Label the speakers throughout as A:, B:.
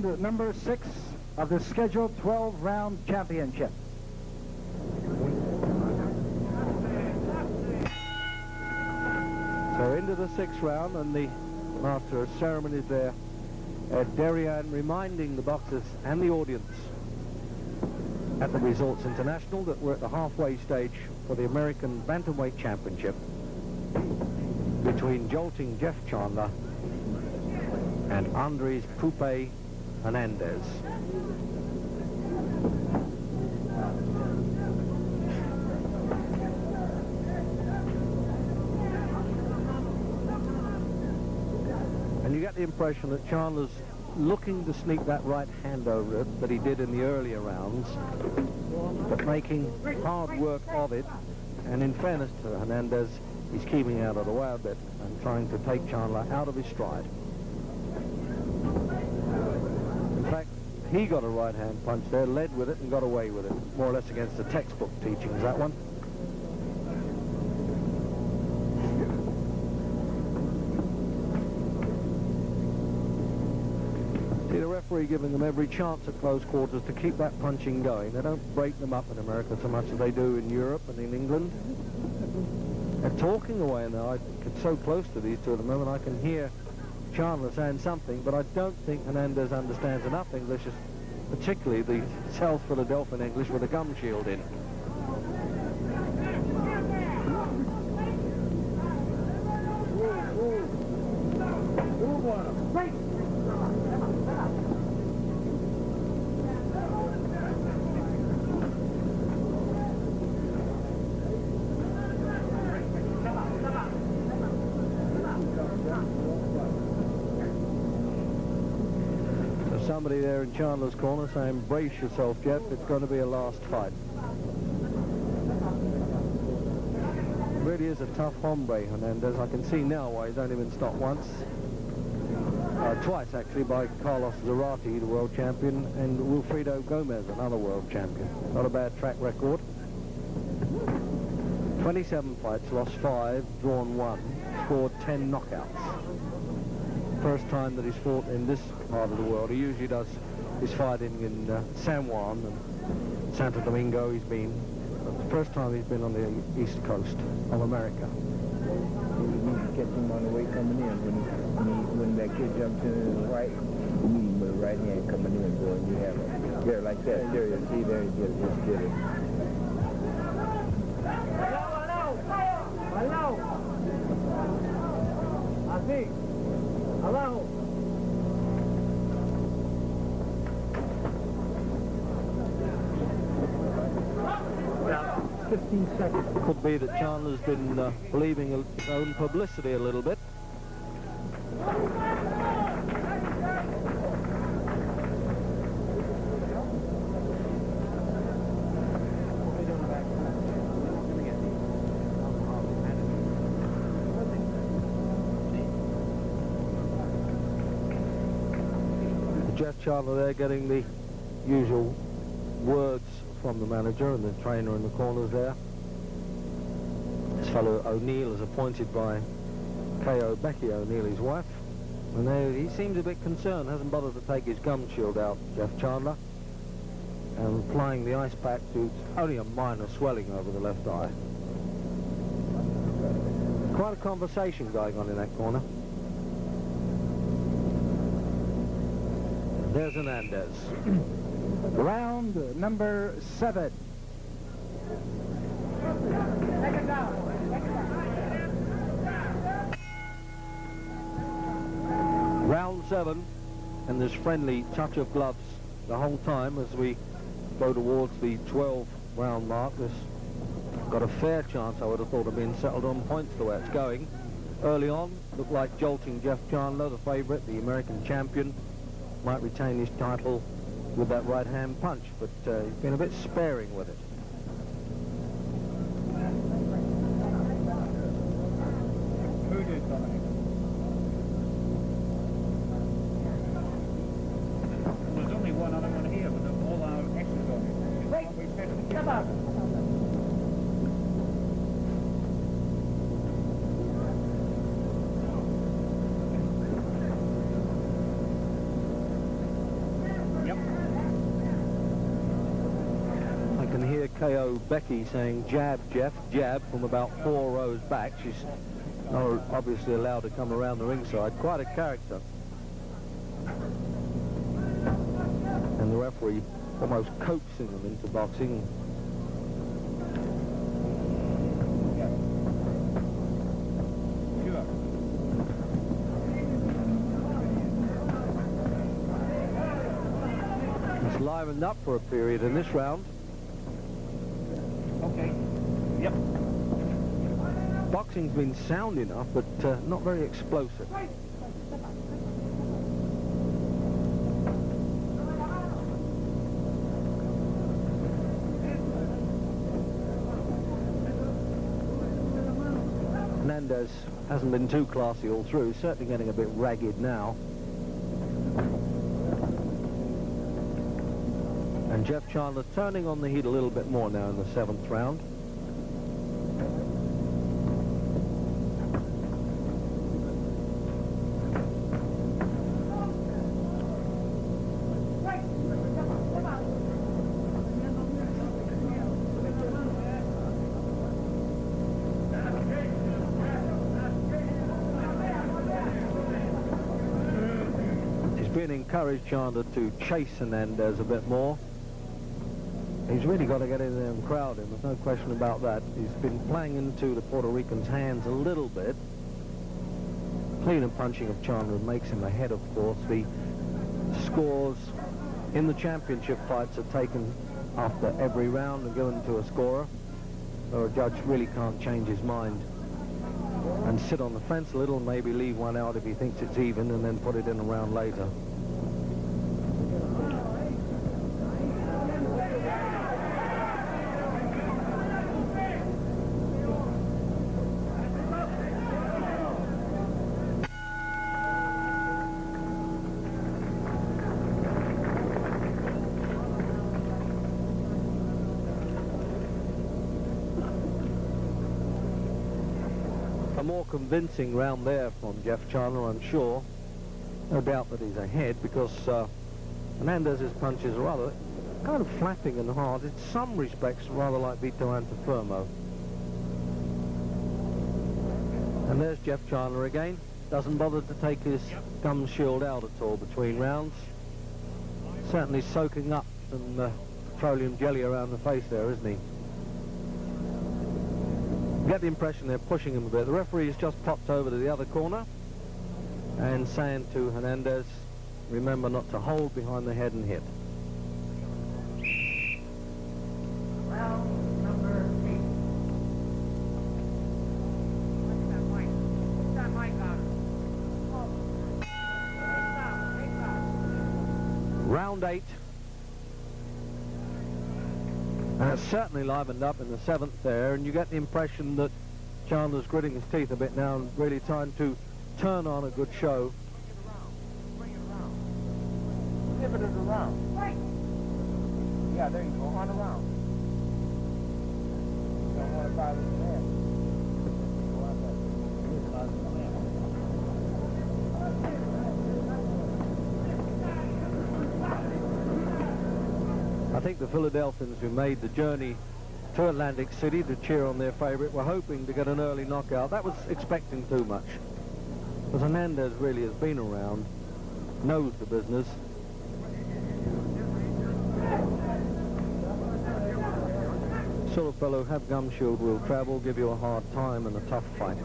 A: round number 6 of the scheduled 12-round championship.
B: So into the 6th round, and the master of ceremonies there, Derian, reminding the boxers and the audience at the Resorts International that we're at the halfway stage for the American Bantamweight Championship between jolting Jeff Chandler and Andres Pupe Hernandez. And you get the impression that Chandler's looking to sneak that right hand over it that he did in the earlier rounds, but making hard work of it. And in fairness to Hernandez, he's keeping out of the way a bit and trying to take Chandler out of his stride. In fact, he got a right hand punch there, led with it and got away with it. More or less against the textbook teachings, that one. See the referee giving them every chance at close quarters to keep that punching going. They don't break them up in America so much as they do in Europe and in England. They're talking away now. I get so close to these two at the moment I can hear Chandler saying something, but I don't think Hernandez understands enough English, particularly the South Philadelphian English with a gum shield in. Somebody there in Chandler's corner saying, brace yourself, Jeff, it's going to be a last fight. Really is a tough hombre, Hernandez. I can see now why he's only been stopped once. Twice, actually, by Carlos Zarate, the world champion, and Wilfredo Gomez, another world champion. Not a bad track record. 27 fights, lost 5, drawn 1, scored 10 knockouts. First time that he's fought in this part of the world. He usually does his fighting in San Juan and Santo Domingo. He's been, but the first time he's been on the east coast of America.
C: You need to catch him on the way coming in. When that kid jumps in his right, you need him with the right hand coming in, boy, and you have it. There, like that. There you see, there you just get it. Hello. Así. Abajo.
A: About 15 seconds.
B: Could be that Chandler's been believing his own publicity a little bit. Jeff Chandler there getting the usual words from the manager and the trainer in the corners there. This fellow O'Neill is appointed by K.O. Becky O'Neill, his wife. And there, he seems a bit concerned, hasn't bothered to take his gum shield out, Jeff Chandler. And applying the ice pack to only a minor swelling over the left eye. Quite a conversation going on in that corner. There's Hernandez.
A: Round number 7.
B: Round 7, and there's friendly touch of gloves the whole time as we go towards the 12-round mark. This got a fair chance, I would have thought, of being settled on points the way it's going. Early on, looked like jolting Jeff Chandler, the favourite, the American champion, might retain his title with that right-hand punch, but he's been a bit sparing with it.
D: There's only one other one here, but all our extras on it. Wait, come on.
B: KO Becky saying, jab, Jeff, jab, from about 4 rows back. She's obviously allowed to come around the ringside. Quite a character. And the referee almost coaxing them into boxing. It's livened up for a period in this round.
D: Okay. Yep.
B: Boxing's been sound enough, but not very explosive. Hernandez hasn't been too classy all through, certainly getting a bit ragged now. And Jeff Chandler turning on the heat a little bit more now in the 7th round. He's been encouraged, Chandler, to chase Hernandez a bit more. He's really got to get in there and crowd him. There's no question about that. He's been playing into the Puerto Rican's hands a little bit. Clean and punching of Chandler makes him ahead, of course. The scores in the championship fights are taken after every round and given to a scorer, or a judge really can't change his mind and sit on the fence a little, maybe leave one out if he thinks it's even, and then put it in a round later. A more convincing round there from Jeff Chandler, I'm sure. No doubt that he's ahead, because Hernandez's punches are rather kind of flapping and hard. In some respects, rather like Vito Antifermo. And there's Jeff Chandler again. Doesn't bother to take his gum shield out at all between rounds. Certainly soaking up some petroleum jelly around the face there, isn't he? Get the impression they're pushing him a bit. The referee has just popped over to the other corner and saying to Hernandez, remember not to hold behind the head and hit.
E: Round number 8. What's that mic? What's that mic on?
B: Round 8. And it's certainly livened up in the 7th there, and you get the impression that Chandler's gritting his teeth a bit now and really trying to turn on a good show.
C: Bring it around. Pivot it around. Right. Yeah, there you go. On around. You don't want to bother the head. Go out there.
B: I think the Philadelphians who made the journey to Atlantic City to cheer on their favorite were hoping to get an early knockout. That was expecting too much. Because Hernandez really has been around, knows the business. Sort of fellow, have gum shield, will travel, give you a hard time and a tough fight.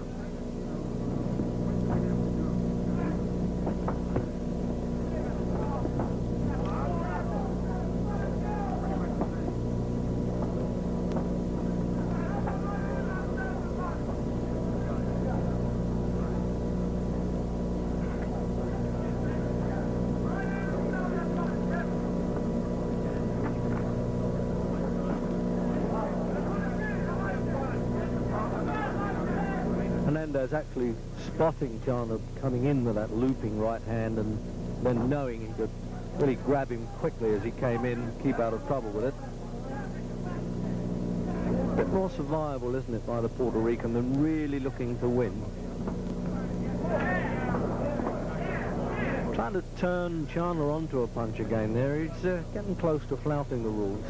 B: Hernandez actually spotting Chandler coming in with that looping right hand, and then knowing he could really grab him quickly as he came in, keep out of trouble with it. A bit more survival, isn't it, by the Puerto Rican than really looking to win. Trying to turn Chandler onto a punch again there. He's getting close to flouting the rules.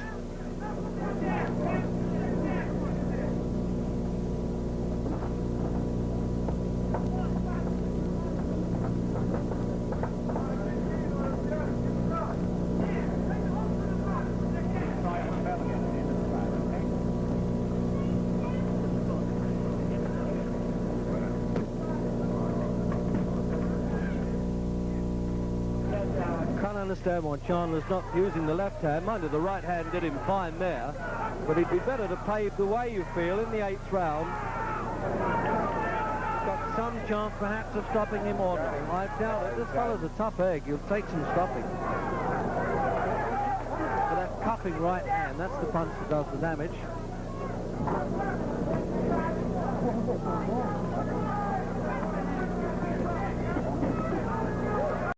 B: understand why Chandler's not using the left hand. Mind you, the right hand did him fine there, but he'd be better to pave the way, you feel, in the 8th round. Got some chance, perhaps, of stopping him on. I doubt it. This fellow's a tough egg. He'll take some stopping. But that cupping right hand, that's the punch that does the damage.